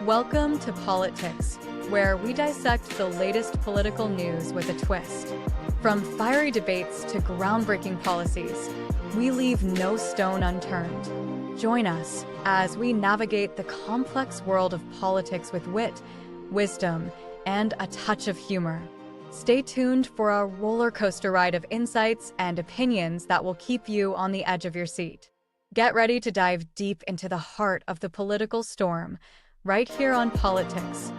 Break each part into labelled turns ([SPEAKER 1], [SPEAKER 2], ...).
[SPEAKER 1] Welcome to Pollitt-tics, where we dissect the latest political news with a twist. From fiery debates to groundbreaking policies, we leave no stone unturned. Join us as we navigate the complex world of politics with wit, wisdom, and a touch of humor. Stay tuned for a roller coaster ride of insights and opinions that will keep you on the edge of your seat. Get ready to dive deep into the heart of the political storm, right here on Pollitt-tics.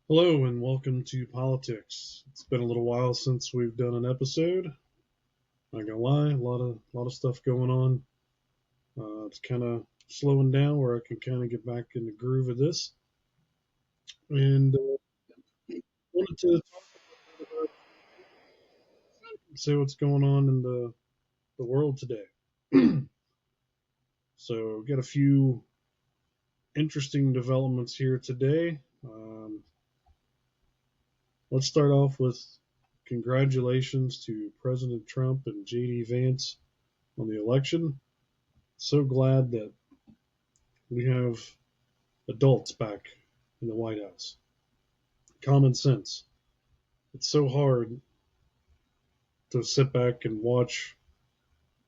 [SPEAKER 2] Hello and welcome to Pollitt-tics. It's been a little while since we've done an episode. Not gonna lie, a lot of stuff going on. It's kind of slowing down where I can kind of get back in the groove of this. And wanted to talk about see what's going on in the world today. So got a few interesting developments here today. Let's start off with congratulations to President Trump and J.D. Vance on the election. So glad that we have adults back in the White House. Common sense. It's so hard to sit back and watch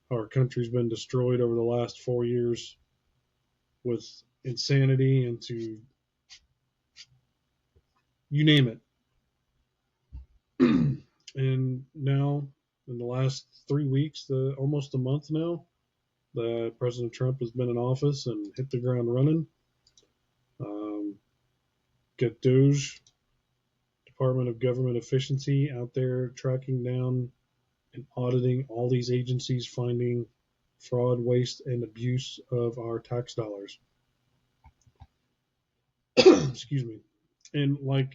[SPEAKER 2] how our country's been destroyed over the last 4 years with insanity and to you name it. And now, in the last 3 weeks, almost a month now, that President Trump has been in office and hit the ground running. Get DOJ, Department of Government Efficiency, out there tracking down and auditing all these agencies, finding fraud, waste, and abuse of our tax dollars. Excuse me. And like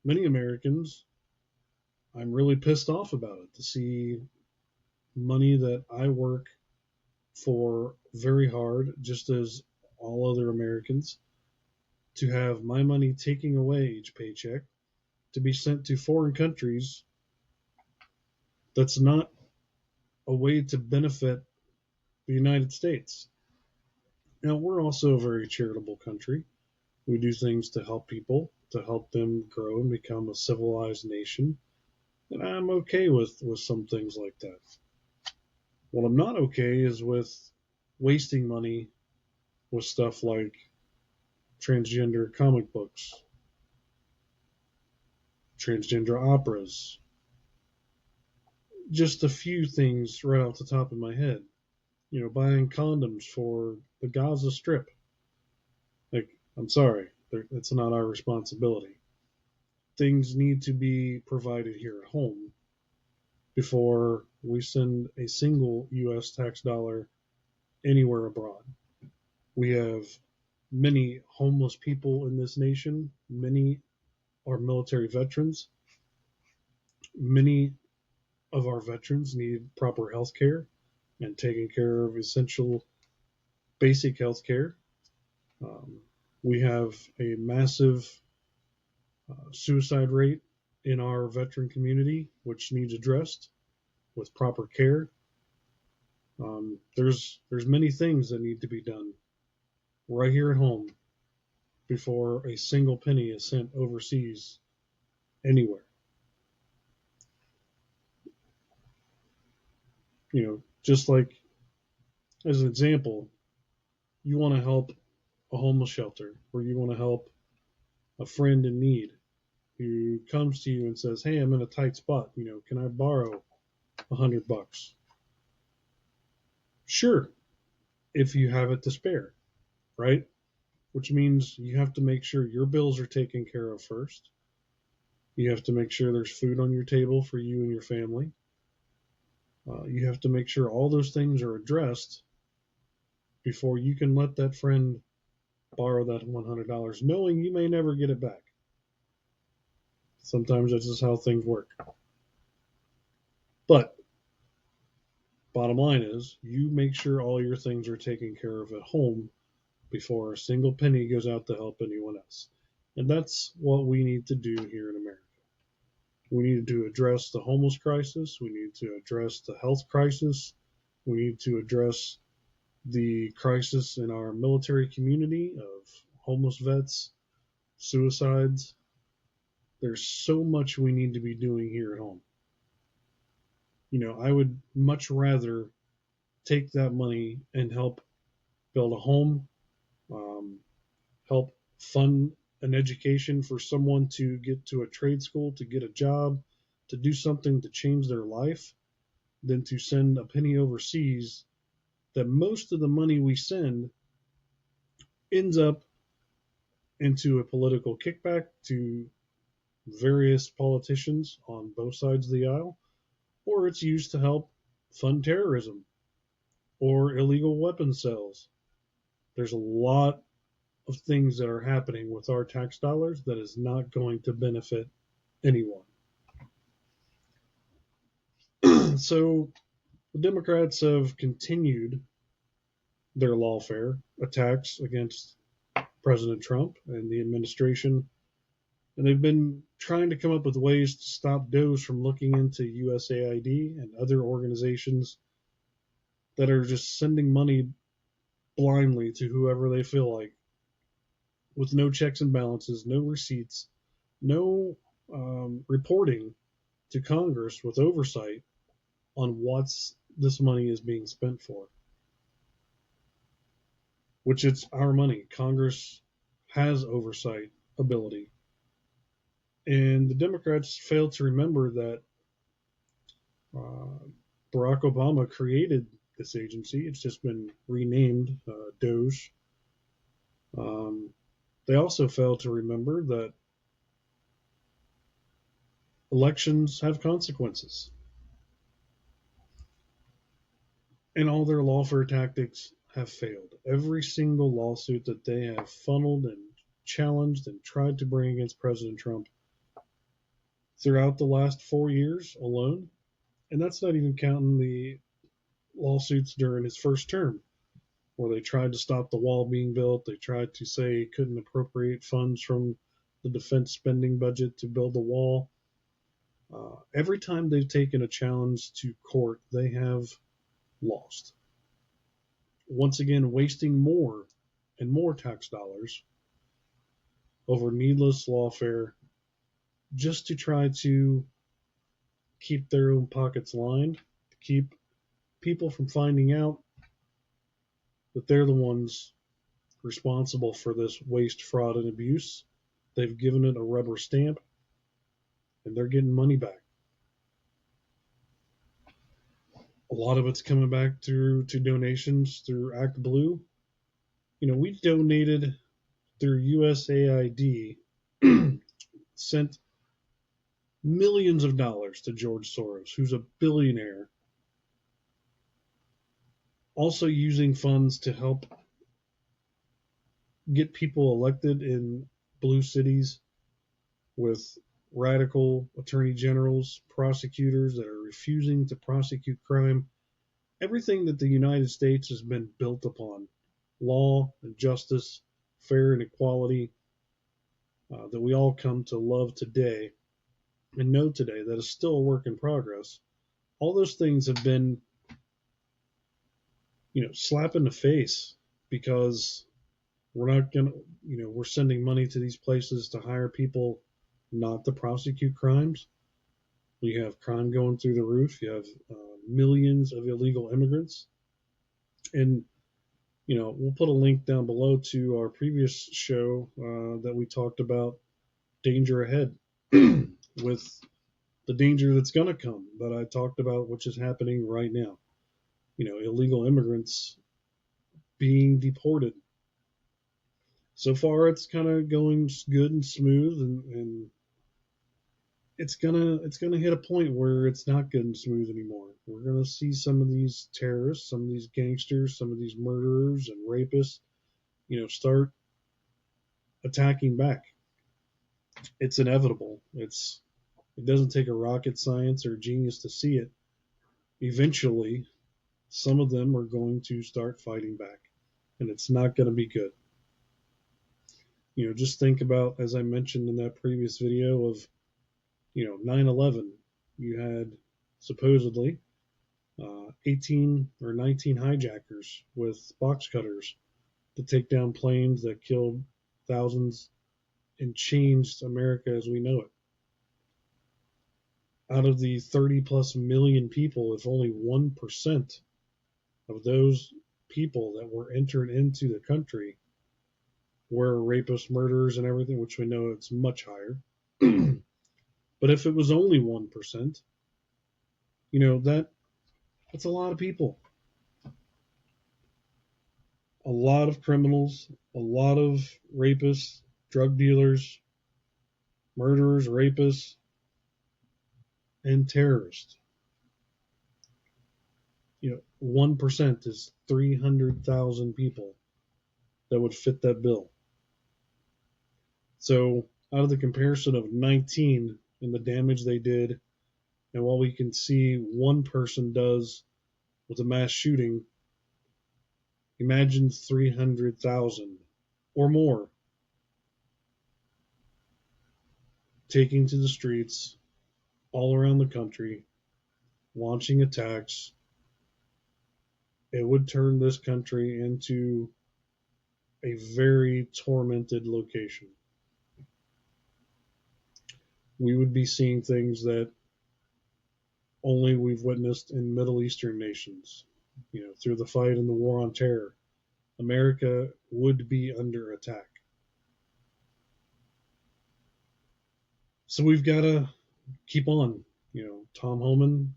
[SPEAKER 2] many Americans, I'm really pissed off about it, to see money that I work for very hard, just as all other Americans, to have my money taken away each paycheck to be sent to foreign countries. That's not a way to benefit the United States. Now, we're also a very charitable country. We do things to help people, to help them grow and become a civilized nation. And I'm okay with some things like that. What I'm not okay is with wasting money with stuff like transgender comic books, transgender operas. Just a few things right off the top of my head. Buying condoms for the Gaza Strip. I'm sorry, it's not our responsibility. Things need to be provided here at home before we send a single U.S. tax dollar anywhere abroad. We have many homeless people in this nation. Many are military veterans. Many of our veterans need proper health care and taking care of essential basic health care. We have a massive suicide rate in our veteran community, which needs addressed with proper care. There's many things that need to be done right here at home before a single penny is sent overseas anywhere. Just like as an example, you want to help a homeless shelter, or you want to help a friend in need who comes to you and says, "Hey, I'm in a tight spot. Can I borrow $100?" Sure, if you have it to spare, right? Which means you have to make sure your bills are taken care of first. You have to make sure there's food on your table for you and your family. You have to make sure all those things are addressed before you can let that friend borrow that $100, knowing you may never get it back. Sometimes that's just how things work. But bottom line is, you make sure all your things are taken care of at home before a single penny goes out to help anyone else. And that's what we need to do here in America. We need to address the homeless crisis. We need to address the health crisis. We need to address the crisis in our military community of homeless vets, suicides. There's so much we need to be doing here at home. I would much rather take that money and help build a home, help fund an education for someone to get to a trade school, to get a job, to do something to change their life, than to send a penny overseas that most of the money we send ends up into a political kickback to various politicians on both sides of the aisle, or it's used to help fund terrorism or illegal weapon sales. There's a lot of things that are happening with our tax dollars that is not going to benefit anyone. So the Democrats have continued their lawfare attacks against President Trump and the administration, and they've been trying to come up with ways to stop DOEs from looking into USAID and other organizations that are just sending money blindly to whoever they feel like, with no checks and balances, no receipts, no reporting to Congress with oversight on what this money is being spent for. Which it's our money. Congress has oversight ability. And the Democrats failed to remember that Barack Obama created this agency. It's just been renamed DOGE. They also failed to remember that elections have consequences. And all their lawfare tactics have failed. Every single lawsuit that they have funneled and challenged and tried to bring against President Trump throughout the last 4 years alone, and that's not even counting the lawsuits during his first term, where they tried to stop the wall being built. They tried to say he couldn't appropriate funds from the defense spending budget to build the wall. Every time they've taken a challenge to court, they have lost. Once again, wasting more and more tax dollars over needless lawfare just to try to keep their own pockets lined, to keep people from finding out that they're the ones responsible for this waste, fraud, and abuse. They've given it a rubber stamp, and they're getting money back. A lot of it's coming back through to donations through Act Blue. We donated through USAID, sent millions of dollars to George Soros, who's a billionaire, also using funds to help get people elected in blue cities with radical attorney generals, prosecutors that are refusing to prosecute crime. Everything that the United States has been built upon, law and justice, fair and equality, that we all come to love today and know today, that is still a work in progress. All those things have been, slap in the face, because we're not going to, we're sending money to these places to hire people not to prosecute crimes. You have crime going through the roof. You have millions of illegal immigrants. And, we'll put a link down below to our previous show that we talked about danger ahead with the danger that's going to come that I talked about, which is happening right now. Illegal immigrants being deported. So far, it's kind of going good and smooth, and it's gonna hit a point where it's not good and smooth anymore. We're gonna see some of these terrorists, some of these gangsters, some of these murderers and rapists, start attacking back. It's inevitable. It doesn't take a rocket science or genius to see it. Eventually, some of them are going to start fighting back, and it's not going to be good. Just think about, as I mentioned in that previous video, of 9/11, you had supposedly 18 or 19 hijackers with box cutters to take down planes that killed thousands and changed America as we know it. Out of the 30 plus million people, if only 1% of those people that were entered into the country were rapists, murderers, and everything, which we know it's much higher. But if it was only 1%, that's a lot of people. A lot of criminals, a lot of rapists, drug dealers, murderers, rapists, and terrorists. 1% is 300,000 people that would fit that bill. So, out of the comparison of 19 and the damage they did, and what we can see one person does with a mass shooting, imagine 300,000 or more taking to the streets all around the country, launching attacks. It would turn this country into a very tormented location. We would be seeing things that only we've witnessed in Middle Eastern nations. Through the fight and the war on terror, America would be under attack. So we've got to keep on. Tom Homan,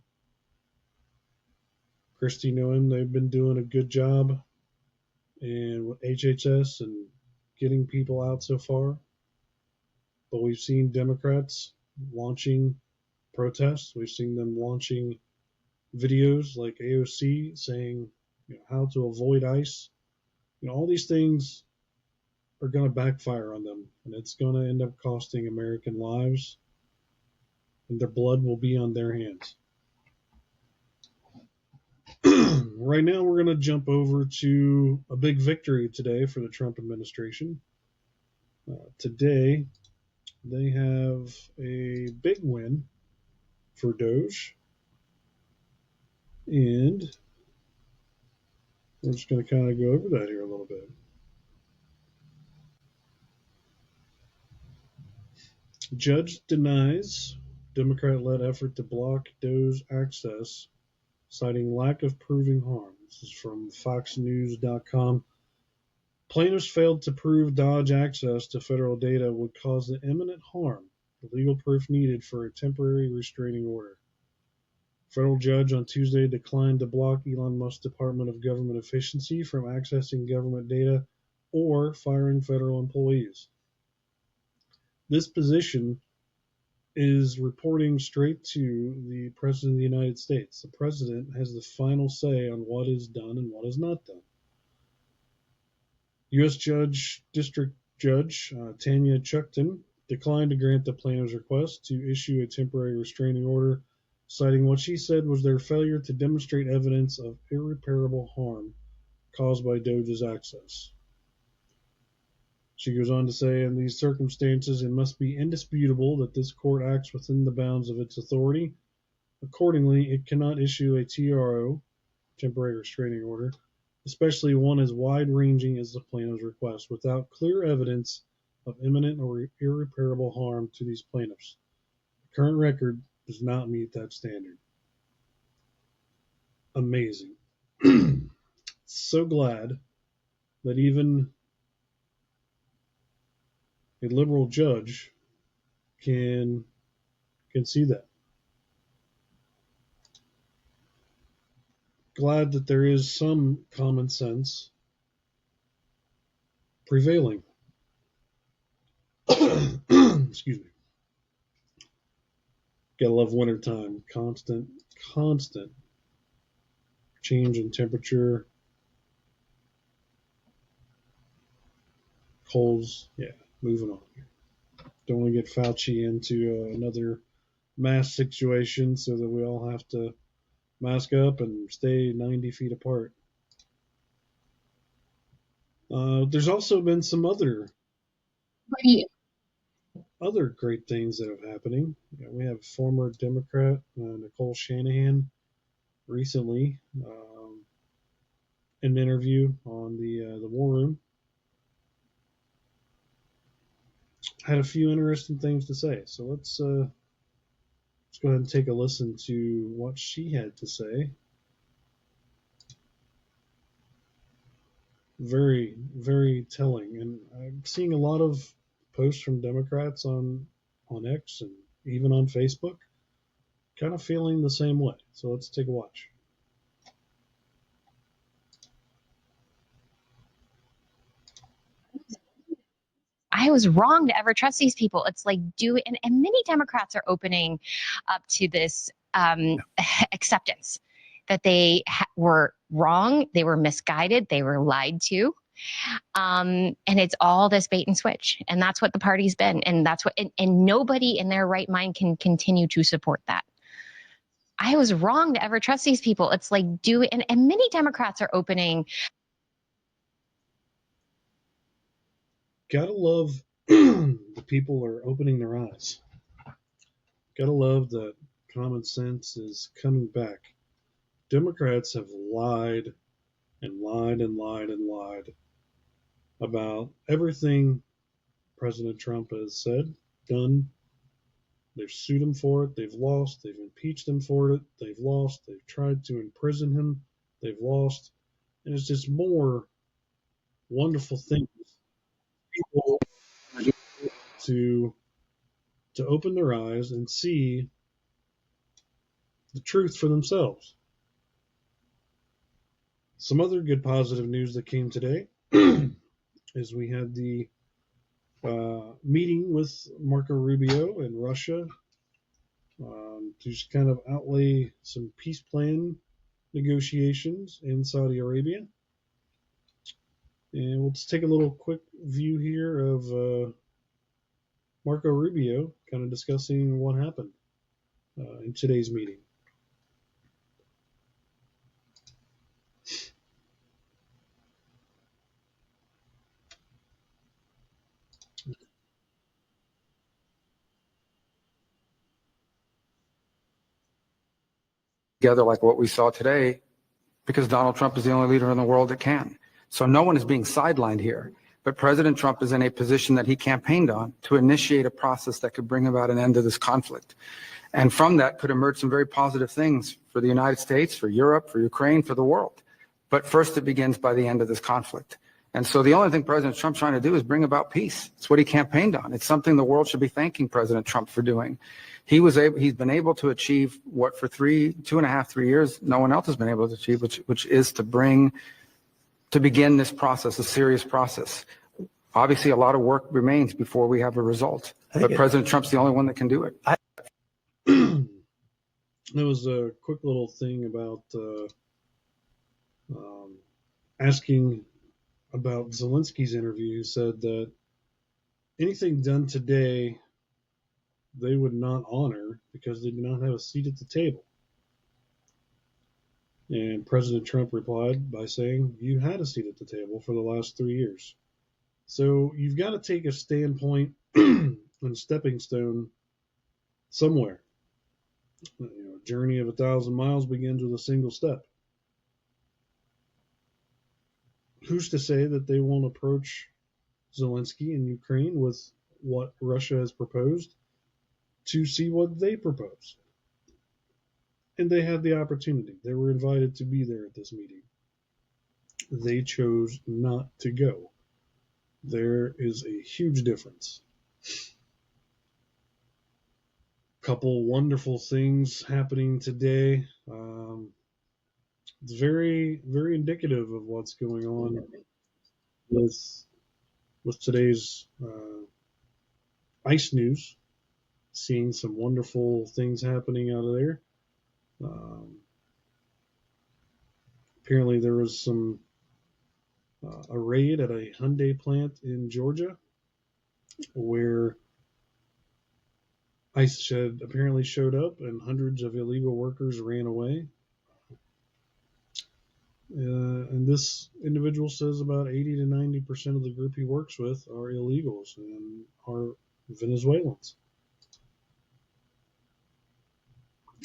[SPEAKER 2] Christy Nguyen, they've been doing a good job, and with HHS and getting people out so far. But we've seen Democrats launching protests. We've seen them launching videos like AOC saying how to avoid ICE. All these things are going to backfire on them, and it's going to end up costing American lives, and their blood will be on their hands. Right now, we're going to jump over to a big victory today for the Trump administration. Today, they have a big win for Doge, and we're just going to kind of go over that here a little bit. Judge denies Democrat-led effort to block Doge access, citing lack of proving harm. This is from foxnews.com. Plaintiffs failed to prove Doge access to federal data would cause the imminent harm, the legal proof needed for a temporary restraining order. Federal judge on Tuesday declined to block Elon Musk's Department of Government Efficiency from accessing government data or firing federal employees. This position is reporting straight to the President of the United States. The President has the final say on what is done and what is not done. U.S. District Judge Tanya Chutkan declined to grant the plaintiff's request to issue a temporary restraining order, citing what she said was their failure to demonstrate evidence of irreparable harm caused by Doge's access. She goes on to say, in these circumstances, it must be indisputable that this court acts within the bounds of its authority. Accordingly, it cannot issue a TRO, temporary restraining order, especially one as wide-ranging as the plaintiff's request, without clear evidence of imminent or irreparable harm to these plaintiffs. The current record does not meet that standard. Amazing. So glad that even a liberal judge can see that. Glad that there is some common sense prevailing. Excuse me. Gotta love wintertime. Constant change in temperature. Colds. Yeah, moving on here. Don't want to get Fauci into another mask situation so that we all have to mask up and stay 90 feet apart. There's also been some other other great things that are happening. We have former Democrat Nicole Shanahan recently in an interview on the War Room had a few interesting things to say. So let's go ahead and take a listen to what she had to say. Very, very telling, and I'm seeing a lot of posts from Democrats on X and even on Facebook, kind of feeling the same way. So let's take a watch.
[SPEAKER 3] I was wrong to ever trust these people. It's like, and many Democrats are opening up to this acceptance that they were wrong, they were misguided, they were lied to. And it's all this bait and switch. And that's what the party's been. And that's what, and nobody in their right mind can continue to support that. I was wrong to ever trust these people. It's like, and many Democrats are opening.
[SPEAKER 2] Gotta love the people are opening their eyes. Gotta love that common sense is coming back. Democrats have lied and lied and lied and lied about everything President Trump has said, done. They've sued him for it. They've lost. They've impeached him for it. They've lost. They've tried to imprison him. They've lost. And it's just more wonderful things. People to open their eyes and see the truth for themselves. Some other good positive news that came today is we had the meeting with Marco Rubio in Russia to just kind of outlay some peace plan negotiations in Saudi Arabia. And we'll just take a little quick view here of Marco Rubio kind of discussing what happened in today's meeting.
[SPEAKER 4] Together like what we saw today, because Donald Trump is the only leader in the world that can. So no one is being sidelined here, but President Trump is in a position that he campaigned on to initiate a process that could bring about an end to this conflict. And from that could emerge some very positive things for the United States, for Europe, for Ukraine, for the world. But first it begins by the end of this conflict. And so the only thing President Trump's trying to do is bring about peace. It's what he campaigned on. It's something the world should be thanking President Trump for doing. He's been able to achieve what for 2.5, 3 years, no one else has been able to achieve, which is to begin this process, a serious process. Obviously, a lot of work remains before we have a result, but President Trump's the only one that can do it.
[SPEAKER 2] There was a quick little thing about asking about Zelensky's interview. He said that anything done today they would not honor because they do not have a seat at the table. And President Trump replied by saying, you had a seat at the table for the last 3 years. So you've got to take a standpoint and stepping stone somewhere. A journey of 1,000 miles begins with a single step. Who's to say that they won't approach Zelensky in Ukraine with what Russia has proposed to see what they propose? And they had the opportunity. They were invited to be there at this meeting. They chose not to go. There is a huge difference. Couple wonderful things happening today. It's very, very indicative of what's going on with today's ICE news. Seeing some wonderful things happening out of there. Apparently there was a raid at a Hyundai plant in Georgia where ICE had apparently showed up and hundreds of illegal workers ran away. And this individual says about 80 to 90% of the group he works with are illegals and are Venezuelans.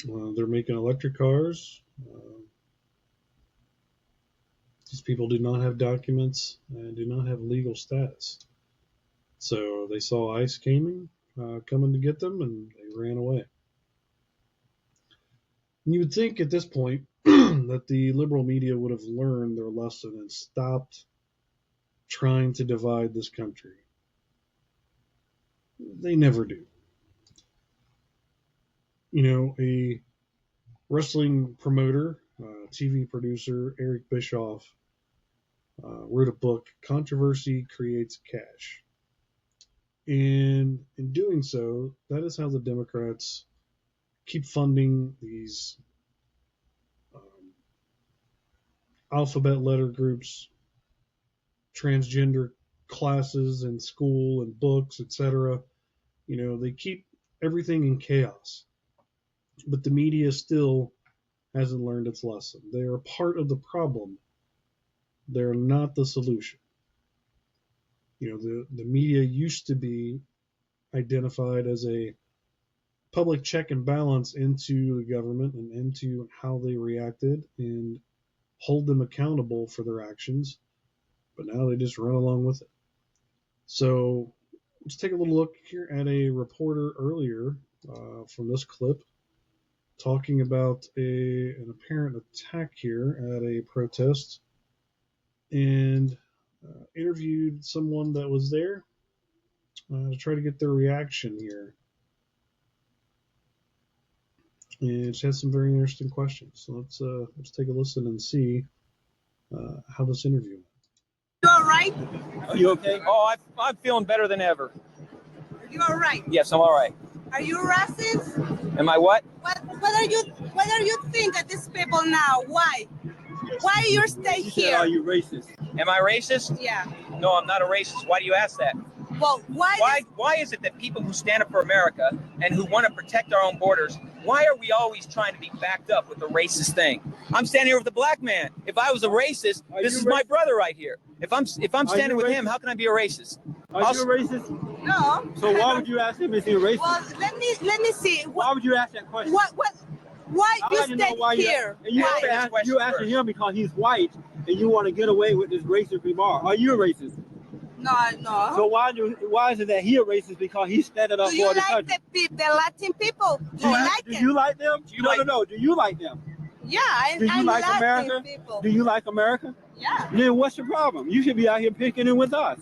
[SPEAKER 2] They're making electric cars. These people do not have documents and do not have legal status. So they saw ICE coming to get them, and they ran away. And you would think at this point that the liberal media would have learned their lesson and stopped trying to divide this country. They never do. You know, a wrestling promoter, TV producer, Eric Bischoff, wrote a book, Controversy Creates Cash. And in doing so, that is how the Democrats keep funding these alphabet letter groups, transgender classes in school and books, etc. You know, they keep everything in chaos. But the media still hasn't learned its lesson. They are part of the problem. They're not the solution. You know, the media used to be identified as a public check and balance into the government and into how they reacted and hold them accountable for their actions. But now they just run along with it. So let's take a little look here at a reporter earlier from this clip talking about an apparent attack here at a protest, and interviewed someone that was there to try to get their reaction here. And it has some very interesting questions. So let's take a listen and see how this interview went.
[SPEAKER 5] You all right?
[SPEAKER 6] Are you okay? Oh, I'm feeling better than ever.
[SPEAKER 5] You all right?
[SPEAKER 6] Yes, I'm all right.
[SPEAKER 5] Are you racist?
[SPEAKER 6] Am I what?
[SPEAKER 5] What are you think of these people now? Why? Why you stay
[SPEAKER 6] You said,
[SPEAKER 5] here?
[SPEAKER 6] are you racist? Am I racist?
[SPEAKER 5] Yeah.
[SPEAKER 6] No, I'm not a racist. Why do you ask that?
[SPEAKER 5] Well,
[SPEAKER 6] Why is it that people who stand up for America and who want to protect our own borders, why are we always trying to be backed up with the racist thing? I'm standing here with a black man. If I was a racist, this is my brother right here. If I'm standing with him, how can I be a racist?
[SPEAKER 7] Are you a racist?
[SPEAKER 5] No.
[SPEAKER 7] So why would you ask him if he's a racist?
[SPEAKER 5] Well, let me see.
[SPEAKER 7] Why would you ask that question?
[SPEAKER 5] Why
[SPEAKER 7] I'd
[SPEAKER 5] you
[SPEAKER 7] like to know
[SPEAKER 5] stay
[SPEAKER 7] why
[SPEAKER 5] here?
[SPEAKER 7] You asking him because he's white and you want to get away with this racist remark. Are you a racist?
[SPEAKER 5] No.
[SPEAKER 7] So why is it that he a racist because he's standing up
[SPEAKER 5] Do you
[SPEAKER 7] for the
[SPEAKER 5] like
[SPEAKER 7] country?
[SPEAKER 5] the Latin people? Do you like
[SPEAKER 7] Do
[SPEAKER 5] them?
[SPEAKER 7] you like them? No. Do you like them?
[SPEAKER 5] Yeah,
[SPEAKER 7] Do you
[SPEAKER 5] I
[SPEAKER 7] like
[SPEAKER 5] Latin
[SPEAKER 7] America?
[SPEAKER 5] people.
[SPEAKER 7] Do you like America?
[SPEAKER 5] Yeah.
[SPEAKER 7] Then what's the problem? You should be out here picking it with us.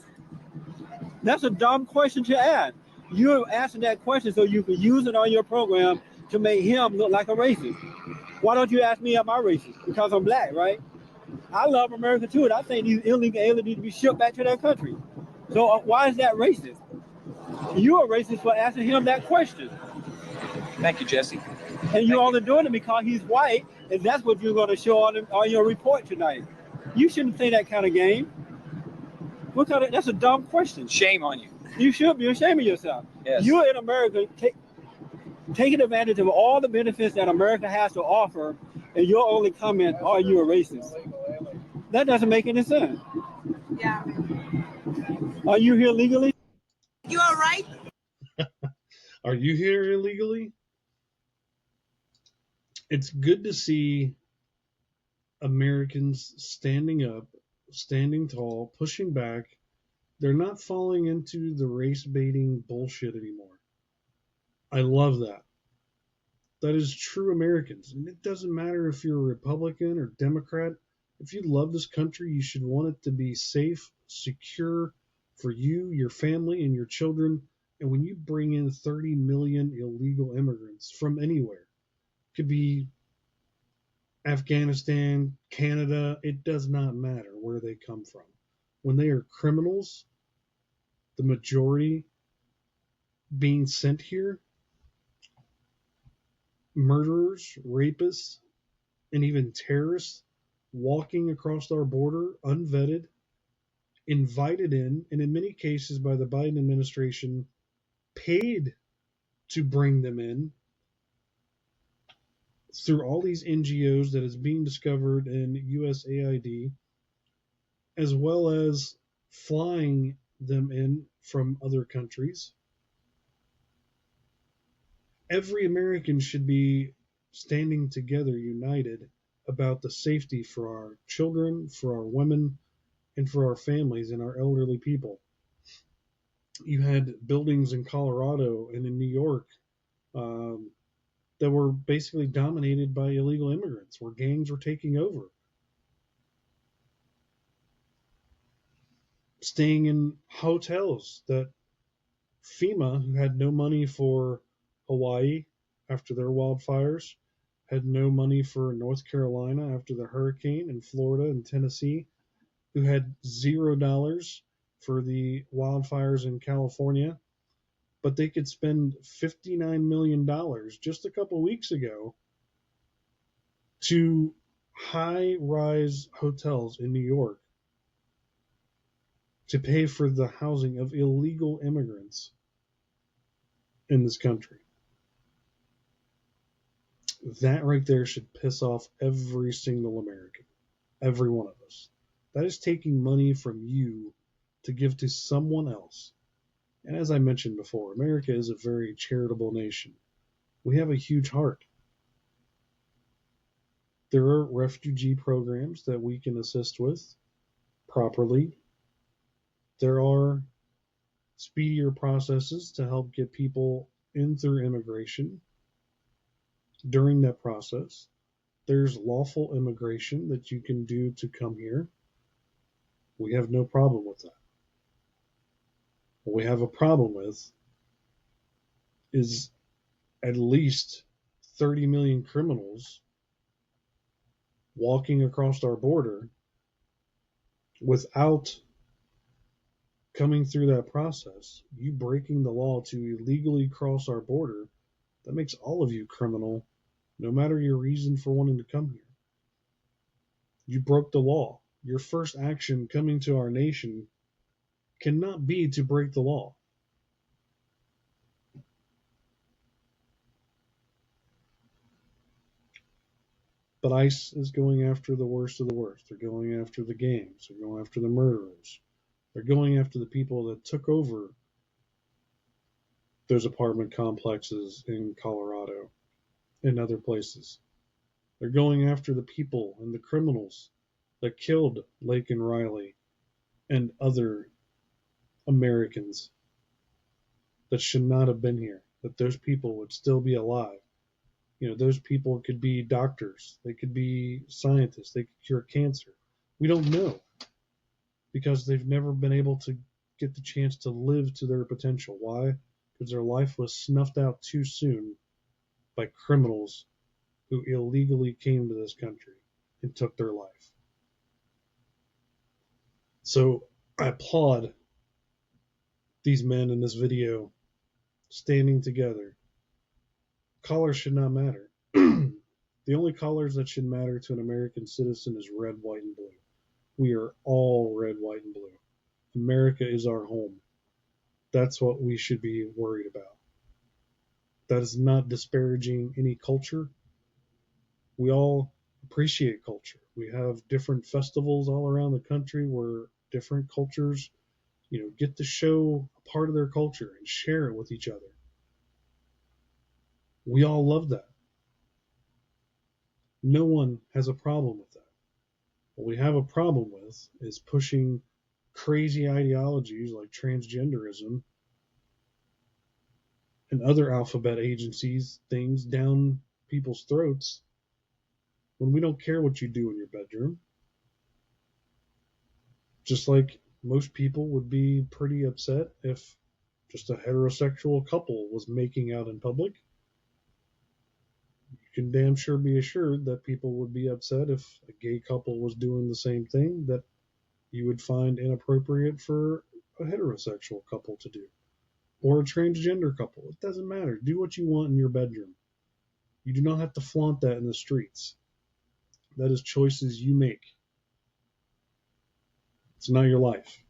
[SPEAKER 7] That's a dumb question to ask. You're asking that question so you can use it on your program to make him look like a racist. Why don't you ask me, am I racist? Because I'm black, right? I love America too, and I think these illegal aliens need to be shipped back to their country. So why is that racist? You're a racist for asking him that question.
[SPEAKER 6] Thank you, Jesse.
[SPEAKER 7] And you're only doing it because he's white, and that's what you're going to show on your report tonight. You shouldn't play that kind of game. That's a dumb question.
[SPEAKER 6] Shame on you.
[SPEAKER 7] You should be ashamed of yourself.
[SPEAKER 6] Yes.
[SPEAKER 7] You're in America taking advantage of all the benefits that America has to offer, and your only comment, are you a racist? That doesn't make any sense.
[SPEAKER 5] Yeah.
[SPEAKER 7] Are you here legally?
[SPEAKER 5] You all right?
[SPEAKER 2] Are you here illegally? It's good to see Americans standing up, standing tall, pushing back. They're not falling into the race baiting bullshit anymore. I love that. That is true Americans. And it doesn't matter if you're a Republican or Democrat. If you love this country, you should want it to be safe, secure for you, your family, and your children. And when you bring in 30 million illegal immigrants from anywhere, it could be Afghanistan, Canada, it does not matter where they come from. When they are criminals, the majority being sent here, murderers, rapists, and even terrorists walking across our border unvetted, invited in, and in many cases by the Biden administration, paid to bring them in through all these NGOs that is being discovered in USAID, as well as flying them in from other countries. Every American should be standing together, united about the safety for our children, for our women, and for our families and our elderly people. You had buildings in Colorado and in New York um, that were basically dominated by illegal immigrants, where gangs were taking over. Staying in hotels that FEMA, who had no money for Hawaii after their wildfires, had no money for North Carolina after the hurricane, and Florida and Tennessee, who had $0 for the wildfires in California, but they could spend $59 million just a couple weeks ago to high rise hotels in New York to pay for the housing of illegal immigrants in this country. That right there should piss off every single American, every one of us. That is taking money from you to give to someone else. And as I mentioned before, America is a very charitable nation. We have a huge heart. There are refugee programs that we can assist with properly. There are speedier processes to help get people in through immigration during that process. There's lawful immigration that you can do to come here. We have no problem with that. What we have a problem with is at least 30 million criminals walking across our border without coming through that process. You breaking the law to illegally cross our border, that makes all of you criminal, no matter your reason for wanting to come here. You broke the law. Your first action coming to our nation cannot be to break the law. But ICE is going after the worst of the worst. They're going after the gangs. They're going after the murderers. They're going after the people that took over those apartment complexes in Colorado and other places. They're going after the people and the criminals that killed Lake and Riley and other Americans that should not have been here, that those people would still be alive. You know, those people could be doctors, they could be scientists, they could cure cancer. We don't know because they've never been able to get the chance to live to their potential. Why? Because their life was snuffed out too soon by criminals who illegally came to this country and took their life. So I applaud these men in this video standing together. Colors should not matter. The only colors that should matter to an American citizen is red, white, and blue. We are all red, white, and blue. America is our home. That's what we should be worried about. That is not disparaging any culture. We all appreciate culture. We have different festivals all around the country where different cultures, get to show a part of their culture and share it with each other. We all love that. No one has a problem with that. What we have a problem with is pushing crazy ideologies like transgenderism and other alphabet agencies things down people's throats when we don't care what you do in your bedroom. Just like most people would be pretty upset if just a heterosexual couple was making out in public. You can damn sure be assured that people would be upset if a gay couple was doing the same thing that you would find inappropriate for a heterosexual couple to do, or a transgender couple. It doesn't matter. Do what you want in your bedroom. You do not have to flaunt that in the streets. That is choices you make. It's not your life.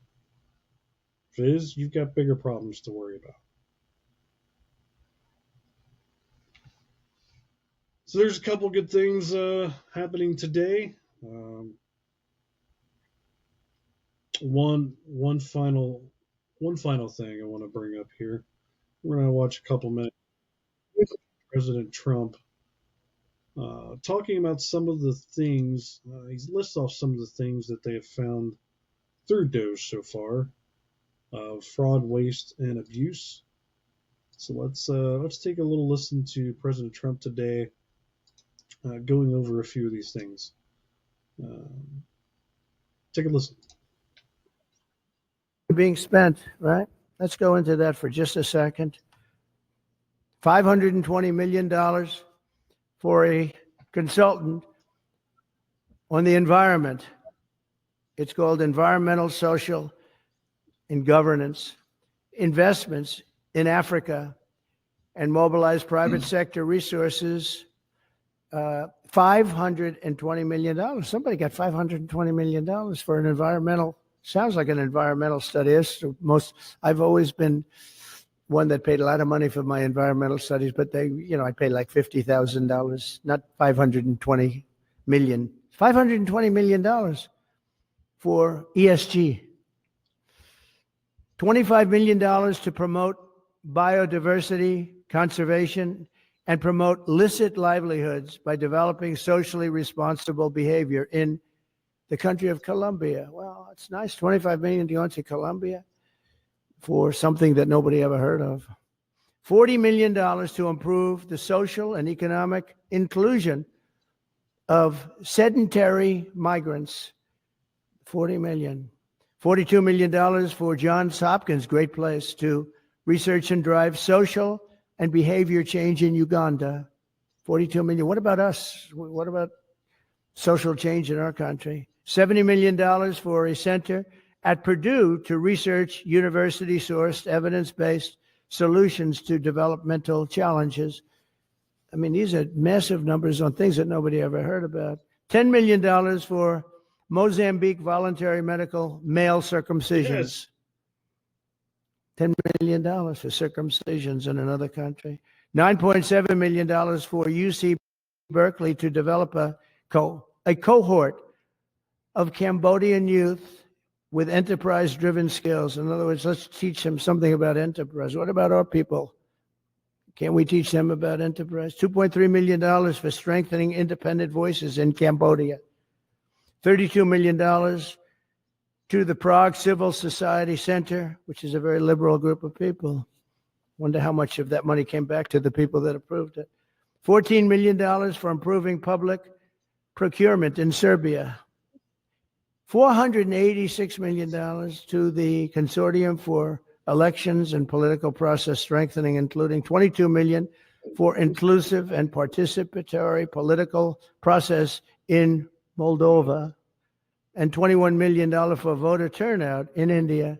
[SPEAKER 2] If it is, you've got bigger problems to worry about. So there's a couple good things happening today. One final thing I want to bring up here. We're gonna watch a couple minutes. President Trump, talking about some of the things. He lists off some of the things that they have found through Doge so far, fraud, waste, and abuse. So let's take a little listen to President Trump today, going over a few of these things. Take a listen.
[SPEAKER 8] Being spent, right? Let's go into that for just a second. $520 million for a consultant on the environment. It's called Environmental, Social, and Governance. Investments in Africa and mobilize private sector resources. $520 million. Somebody got $520 million for an environmental, sounds like an environmental study. I've always been one that paid a lot of money for my environmental studies, but I paid like $50,000, not $520 million. $520 million for ESG. $25 million to promote biodiversity, conservation, and promote licit livelihoods by developing socially responsible behavior in the country of Colombia. Well, it's nice. $25 million to go into Colombia for something that nobody ever heard of. $40 million to improve the social and economic inclusion of sedentary migrants. $40 million. $42 million for Johns Hopkins, great place, to research and drive social and behavior change in Uganda. $42 million. What about us? What about social change in our country? $70 million for a center at Purdue to research university-sourced, evidence-based solutions to developmental challenges. I mean, these are massive numbers on things that nobody ever heard about. $10 million for Mozambique voluntary medical male circumcisions. Yes. $10 million for circumcisions in another country. $9.7 million for UC Berkeley to develop a cohort of Cambodian youth with enterprise-driven skills. In other words, let's teach them something about enterprise. What about our people? Can't we teach them about enterprise? $2.3 million for strengthening independent voices in Cambodia. $32 million to the Prague Civil Society Center, which is a very liberal group of people. Wonder how much of that money came back to the people that approved it. $14 million for improving public procurement in Serbia. $486 million to the Consortium for Elections and Political Process Strengthening, including $22 million for inclusive and participatory political process in Moldova, and $21 million for voter turnout in India.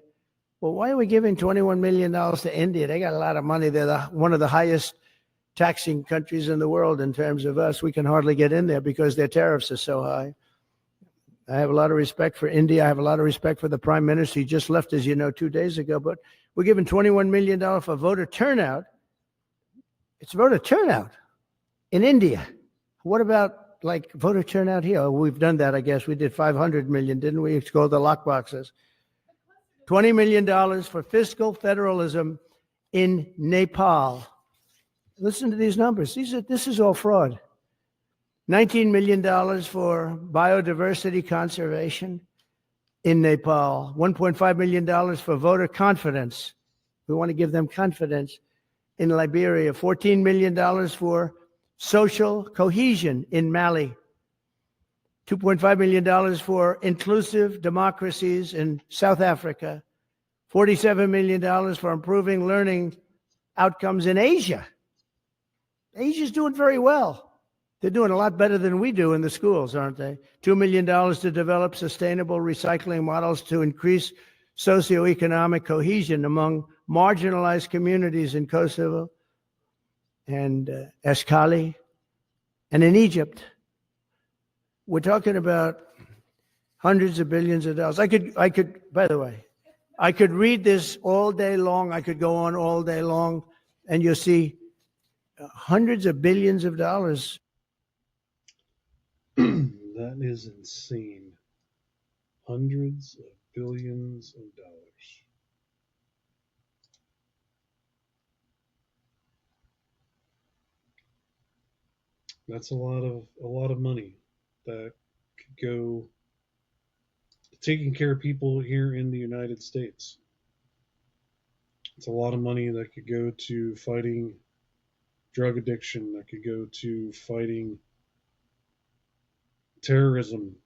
[SPEAKER 8] Well, why are we giving $21 million to India? They got a lot of money. They're one of the highest taxing countries in the world in terms of us. We can hardly get in there because their tariffs are so high. I have a lot of respect for India. I have a lot of respect for the prime minister. He just left, as you know, 2 days ago. But we're giving $21 million for voter turnout. It's voter turnout in India. What about like voter turnout here? Oh, we've done that, I guess. We did 500 million, didn't we? It's called the lockboxes. $20 million for fiscal federalism in Nepal. Listen to these numbers. This is all fraud. $19 million for biodiversity conservation in Nepal. $1.5 million for voter confidence. We want to give them confidence in Liberia. $14 million for social cohesion in Mali. $2.5 million for inclusive democracies in South Africa. $47 million for improving learning outcomes in Asia. Asia's doing very well. They're doing a lot better than we do in the schools, aren't they? $2 million to develop sustainable recycling models to increase socioeconomic cohesion among marginalized communities in Kosovo and Escali and in Egypt. We're talking about hundreds of billions of dollars. I could, by the way, I could read this all day long. I could go on all day long, and you'll see hundreds of billions of dollars.
[SPEAKER 2] That is insane. Hundreds of billions of dollars. That's a lot of money that could go to taking care of people here in the United States. It's a lot of money that could go to fighting drug addiction, that could go to fighting terrorism,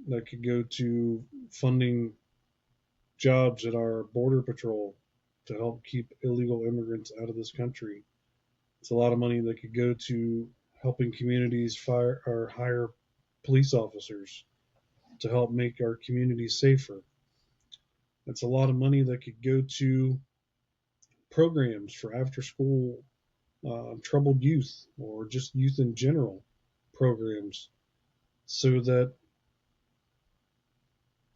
[SPEAKER 2] that could go to funding jobs at our border patrol to help keep illegal immigrants out of this country. It's a lot of money that could go to helping communities fire or hire police officers to help make our communities safer. It's a lot of money that could go to programs for after school troubled youth or just youth in general programs so that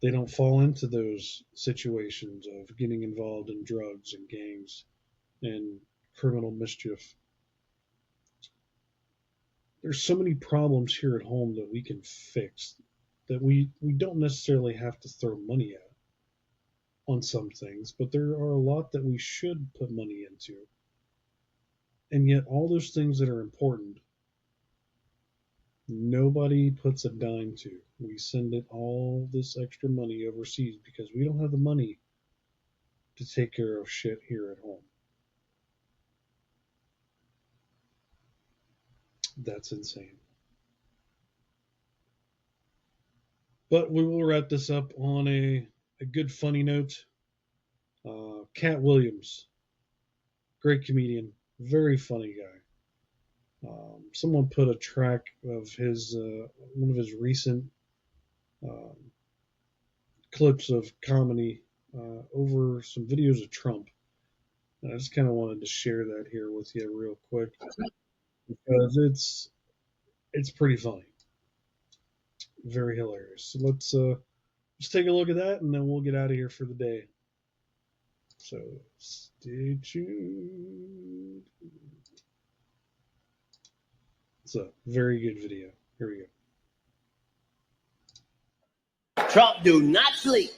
[SPEAKER 2] they don't fall into those situations of getting involved in drugs and gangs and criminal mischief. There's so many problems here at home that we can fix that we don't necessarily have to throw money at on some things, but there are a lot that we should put money into. And yet all those things that are important, nobody puts a dime to. We send it all this extra money overseas because we don't have the money to take care of shit here at home. That's insane. But we will wrap this up on a good funny note. Cat Williams, great comedian, very funny guy. Someone put a track of his one of his recent clips of comedy over some videos of Trump. And I just kind of wanted to share that here with you real quick because it's pretty funny, very hilarious. So let's take a look at that, and then we'll get out of here for the day. So stay tuned. It's a very good video. Here we go.
[SPEAKER 9] Trump do not sleep.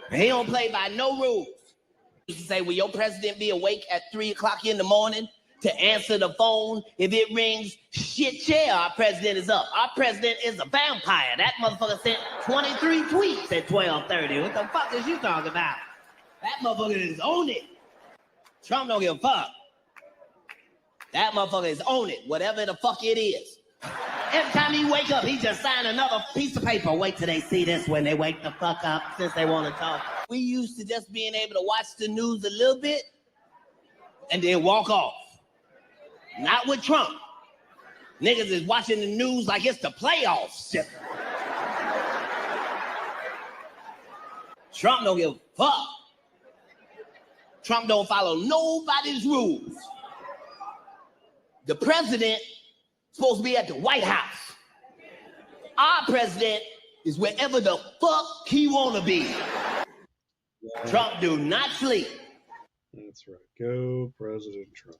[SPEAKER 9] He don't play by no rules. You say, will your president be awake at 3 o'clock in the morning to answer the phone? If it rings, shit, yeah, our president is up. Our president is a vampire. That motherfucker sent 23 tweets at 12:30. What the fuck is you talking about? That motherfucker is on it. Trump don't give a fuck. That motherfucker is on it, whatever the fuck it is. Every time he wake up, he just sign another piece of paper. Wait till they see this when they wake the fuck up, since they want to talk. We used to just being able to watch the news a little bit and then walk off. Not with Trump. Niggas is watching the news like it's the playoffs. Trump don't give a fuck. Trump don't follow nobody's rules. The president supposed to be at the White House. Our president is wherever the fuck he want to be. Yeah. Trump do not sleep.
[SPEAKER 2] That's right. Go President Trump.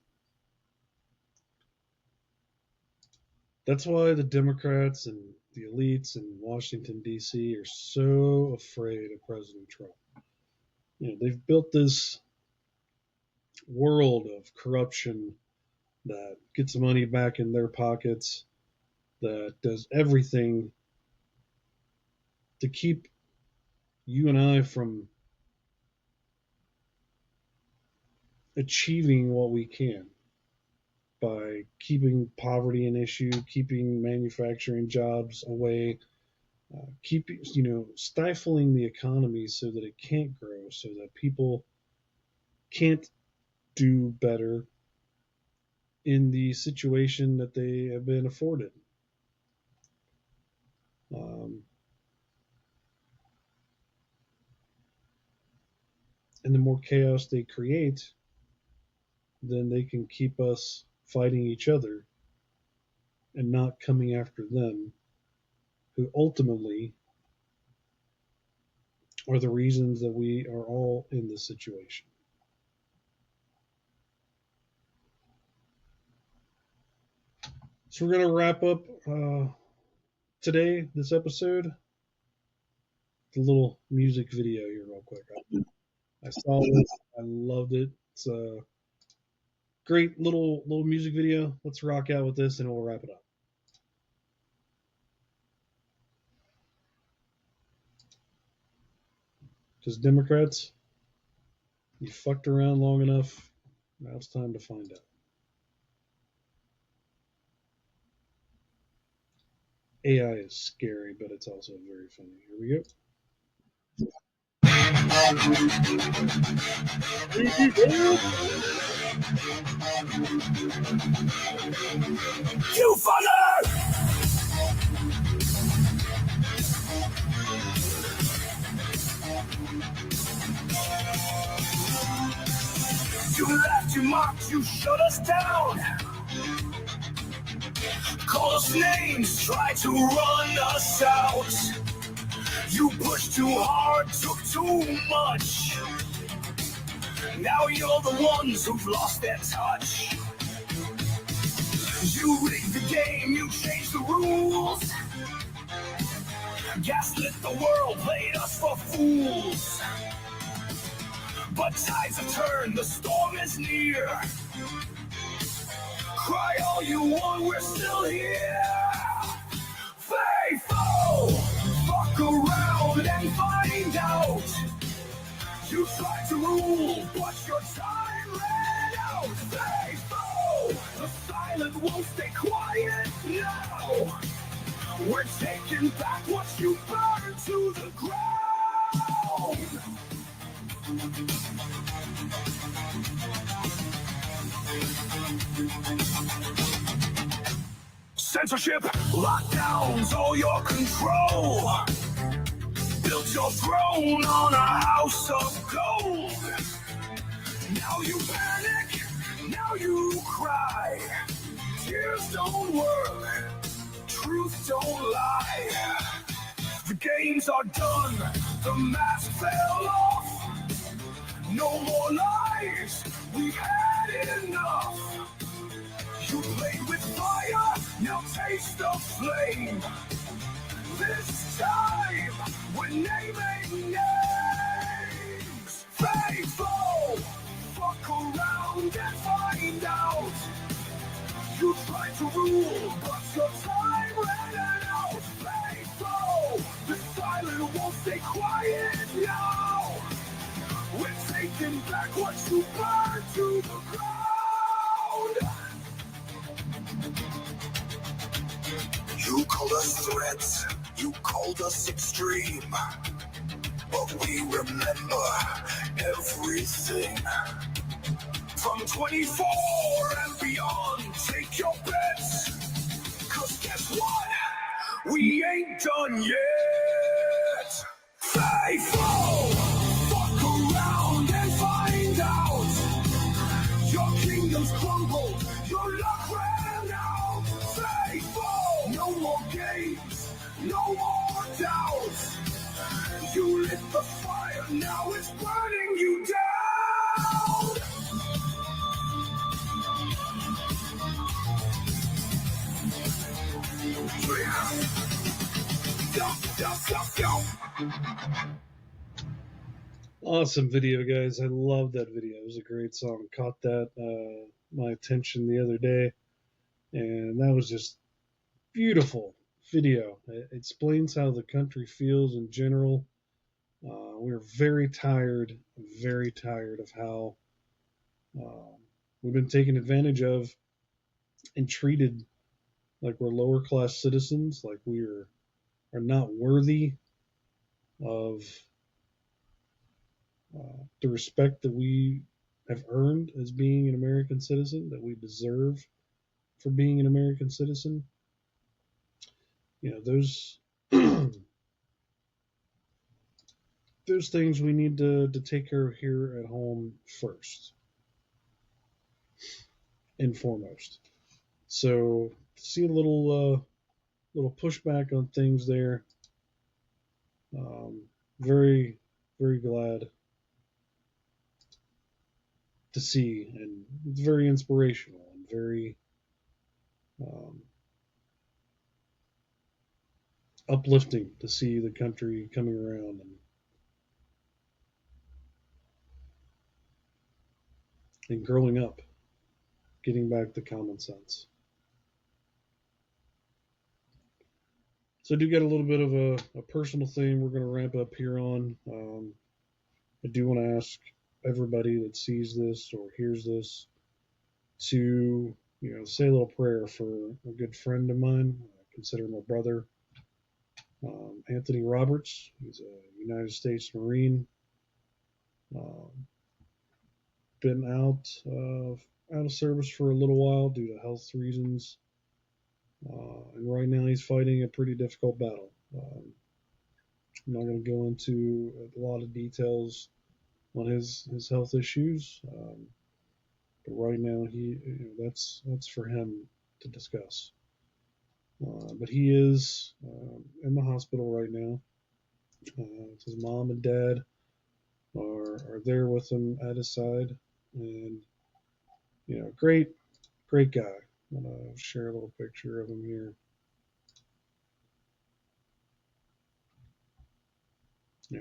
[SPEAKER 2] That's why the Democrats and the elites in Washington, D.C. are so afraid of President Trump. You know, they've built this world of corruption that gets money back in their pockets, that does everything to keep you and I from achieving what we can by keeping poverty an issue, keeping manufacturing jobs away, keeping, stifling the economy so that it can't grow, so that people can't do better in the situation that they have been afforded. And the more chaos they create, then they can keep us fighting each other and not coming after them, who ultimately are the reasons that we are all in this situation. So we're going to wrap up today, this episode, with a little music video here real quick. I saw this. I loved it. It's a great little music video. Let's rock out with this and we'll wrap it up. Because Democrats, you fucked around long enough. Now it's time to find out. AI is scary, but it's also very funny. Here we go.
[SPEAKER 10] You fucker! You laughed, you mocked, you shut us down. Call us names, tried to run us out. You pushed too hard, took too much. Now you're the ones who've lost their touch. You rigged the game, you changed the rules. Gaslit the world, played us for fools. But tides have turned, the storm is near. Cry all you want, we're still here. Faithful, fuck around and find out. You tried to rule, but your time ran out. Faithful, the silent won't stay quiet now. We're taking back what you burned to the ground. Censorship, lockdowns, all your control. Built your throne on a house of gold. Now you panic, now you cry. Tears don't work, truth don't lie. The games are done, the mask fell off. No more lies, we've had enough. You played with fire, now taste the flame. This time, we're naming names. Faithful, fuck around and find out. You tried to rule, but your time ran out. Faithful, the silent won't stay quiet now. We're taking back what you burned to the ground. You called us threats, you called us extreme, but we remember everything. From 24 and beyond, take your bets, cause guess what? We ain't done yet. Faithful, fuck around and find out. Your kingdoms crumble, your luck ran out. Faithful, no more games, no more doubts. You lit the fire, now it's burning you down.
[SPEAKER 2] Awesome video, guys. I love that video. It was a great song. Caught that my attention the other day, and that was just beautiful video. It explains how the country feels in general. We're very tired of how we've been taken advantage of and treated like we're lower class citizens, like we are not worthy of the respect that we have earned as being an American citizen, that we deserve for being an American citizen. You know, those those things we need to take care of here at home first and foremost. So see a little pushback on things there. Very, very glad to see, and it's very inspirational and very uplifting to see the country coming around and growing up, getting back to common sense. So I do get a little bit of a personal thing we're going to wrap up here on. I do want to ask everybody that sees this or hears this to, say a little prayer for a good friend of mine. I consider him a brother, Anthony Roberts. He's a United States Marine. Been out of service for a little while due to health reasons, and right now he's fighting a pretty difficult battle. I'm not going to go into a lot of details on his health issues, but right now that's for him to discuss. But he is in the hospital right now. His mom and dad are there with him at his side, and great guy. I'm gonna share a little picture of him here.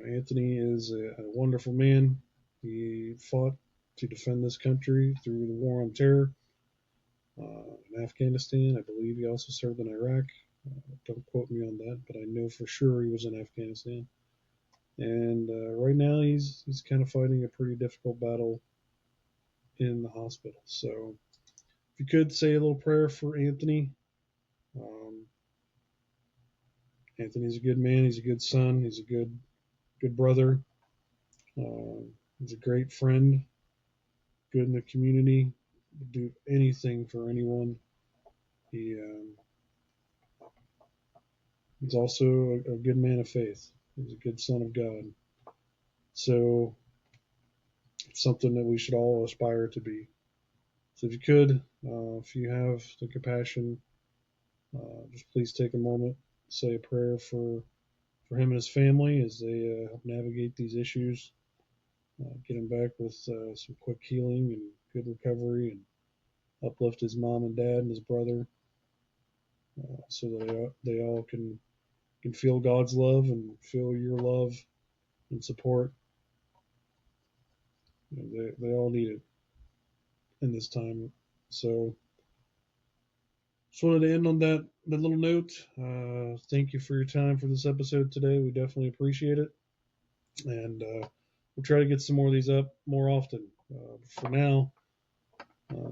[SPEAKER 2] Anthony is a wonderful man. He fought to defend this country through the war on terror in Afghanistan. I believe he also served in Iraq. Don't quote me on that, but I know for sure he was in Afghanistan. And right now he's kind of fighting a pretty difficult battle in the hospital. So if you could say a little prayer for Anthony. Anthony's a good man. He's a good son. He's a good brother. He's a great friend. Good in the community. Would do anything for anyone. He's also a good man of faith. He's a good son of God. So it's something that we should all aspire to be. So if you could, if you have the compassion, just please take a moment, say a prayer for him and his family as they help navigate these issues, get him back with some quick healing and good recovery, and uplift his mom and dad and his brother, so that they all can feel God's love and feel your love and support. They all need it in this time. So just wanted to end on that little note. Thank you for your time for this episode today. We definitely appreciate it. And we'll try to get some more of these up more often. For now,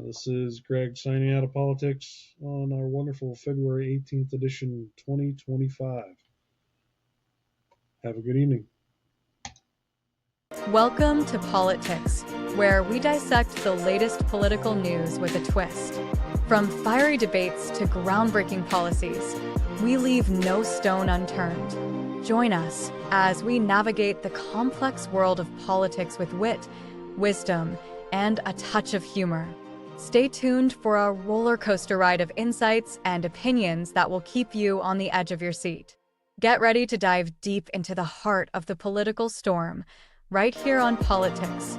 [SPEAKER 2] this is Greg signing out of Pollitt-tics on our wonderful February 18th edition 2025. Have a good evening.
[SPEAKER 1] Welcome to Pollitt-tics, where we dissect the latest political news with a twist. From fiery debates to groundbreaking policies, we leave no stone unturned. Join us as we navigate the complex world of politics with wit, wisdom, and a touch of humor. Stay tuned for a roller coaster ride of insights and opinions that will keep you on the edge of your seat. Get ready to dive deep into the heart of the political storm, right here on Pollitt-tics.